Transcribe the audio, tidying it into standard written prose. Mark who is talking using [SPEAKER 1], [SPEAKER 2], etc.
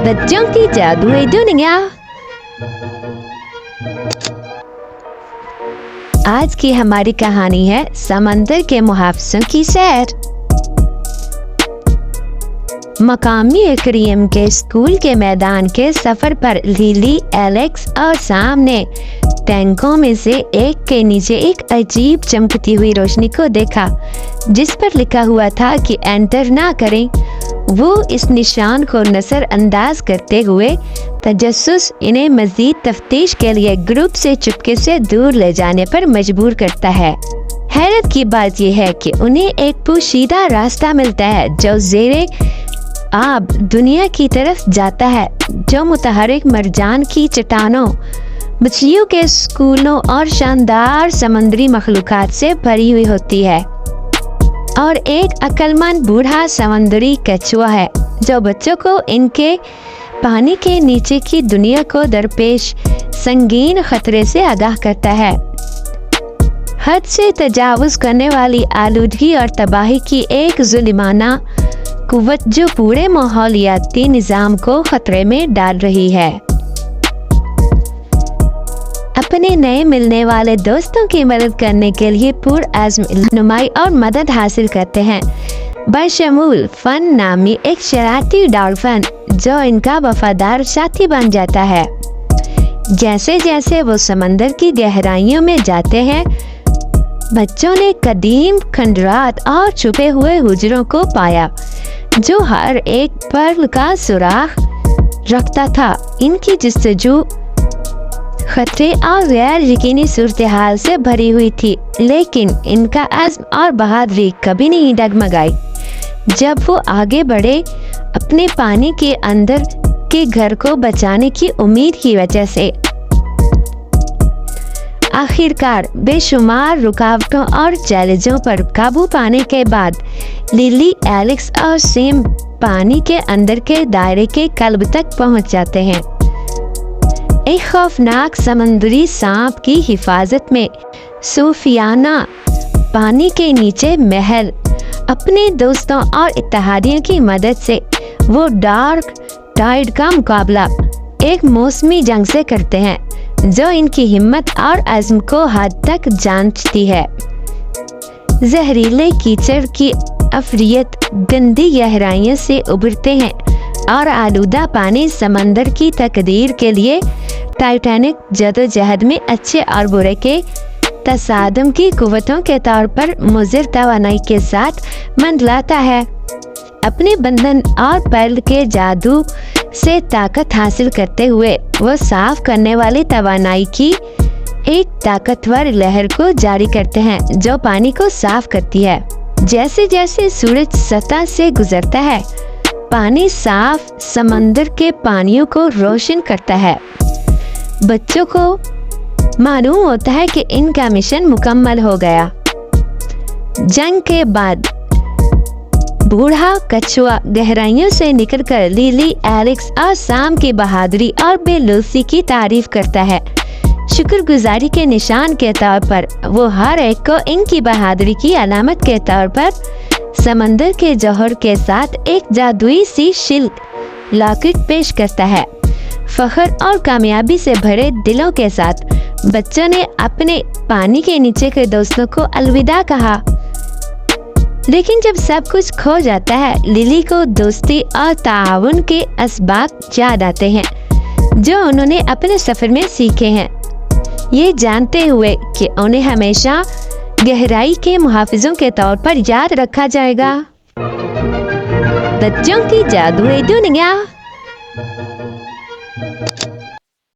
[SPEAKER 1] बच्चों की जादुई दुनिया। आज की हमारी कहानी है समंदर के मुहाफिजों की सैर। मकामी एक्वेरियम के स्कूल के मैदान के सफर पर लिली, एलेक्स और सैम ने टैंकों में से एक के नीचे एक अजीब चमकती हुई रोशनी को देखा जिस पर लिखा हुआ था कि एंटर ना करें। वो इस निशान को नजरअंदाज करते हुए तजस्सुस इन्हें मजीद तफ्तीश के लिए ग्रुप से चुपके से दूर ले जाने पर मजबूर करता है। हैरत की बात यह है कि उन्हें एक पोशीदा रास्ता मिलता है जो ज़ेरे आब दुनिया की तरफ जाता है, जो मुतहरिक मरजान की चट्टानों, मछलियों के स्कूलों और शानदार समुद्री मखलूकात से भरी हुई होती है। और एक अक्लमंद बूढ़ा समुद्री कछुआ है जो बच्चों को इनके पानी के नीचे की दुनिया को दरपेश संगीन खतरे से आगाह करता है। हद से तजावुज करने वाली आलूदगी और तबाही की एक जुल्माना कुव्वत जो पूरे माहौलियाती निज़ाम को खतरे में डाल रही है। अपने नए मिलने वाले दोस्तों की मदद करने के लिए पुरअज़्म रहनुमाई और मदद हासिल करते हैं, बशमूल फन नामी एक शरारती डॉल्फिन जो इनका वफादार साथी बन जाता है। जैसे जैसे वो समंदर की गहराइयों में जाते हैं, बच्चों ने कदीम खंडरात और छुपे हुए हुजरों को पाया जो हर एक पर्ल का सुराख रखता था। इनकी जस्तजू खतरे और गैर यकीनी सूरत-ए-हाल से भरी हुई थी, लेकिन इनका अज़्म और बहादुरी कभी नहीं डगमगाई। जब वो आगे बढ़े अपने पानी के अंदर के घर को बचाने की उम्मीद की वजह से, आखिरकार बेशुमार रुकावटों और चैलेंजों पर काबू पाने के बाद लिली, एलेक्स और सैम पानी के अंदर के दायरे के कल्ब तक पहुंच जाते हैं। एक खौफनाक समुद्री सांप की हिफाजत में सूफियाना पानी के नीचे महल अपने दोस्तों और इत्तेहादियों की मदद से वो डार्क टाइड का मुकाबला एक मौसमी जंग से करते हैं जो इनकी हिम्मत और अज़्म को हद तक जांचती है। जहरीले कीचड़ की अफरियत गंदी गहराइयों से उभरते हैं और आलूदा पानी समंदर की तकदीर के लिए टाइटैनिक जदोजहद में अच्छे और बुरे के तसादम की कुव्वतों के तौर पर मुज़िर तवानाई के साथ मंडलाता है। अपने बंधन और पर्ल के जादू से ताकत हासिल करते हुए वो साफ करने वाली तवानाई की एक ताकतवर लहर को जारी करते हैं जो पानी को साफ करती है। जैसे जैसे सूरज सतह से गुजरता है, पानी साफ समंदर के पानियों को रोशन करता है। बच्चों को मालूम होता है कि इनका मिशन मुकम्मल हो गया। जंग के बाद बूढ़ा कछुआ गहराइयों से निकलकर लिली, एलेक्स और सैम की बहादुरी और बेलूसी की तारीफ करता है। शुक्रगुजारी के निशान के तौर पर वो हर एक को इनकी बहादुरी की अलामत के तौर पर समंदर के जौहर के साथ एक जादुई सी शिल्क लॉकेट पेश करता है। फख्र और कामयाबी से भरे दिलों के साथ बच्चों ने अपने पानी के नीचे के दोस्तों को अलविदा कहा। लेकिन जब सब कुछ खो जाता है, लिली को दोस्ती और ताआवुन के असबाब याद आते हैं जो उन्होंने अपने सफर में सीखे हैं, ये जानते हुए कि उन्हें हमेशा गहराई के मुहाफिजों के तौर पर याद रखा जाएगा। बच्चों की जादुई दुनिया।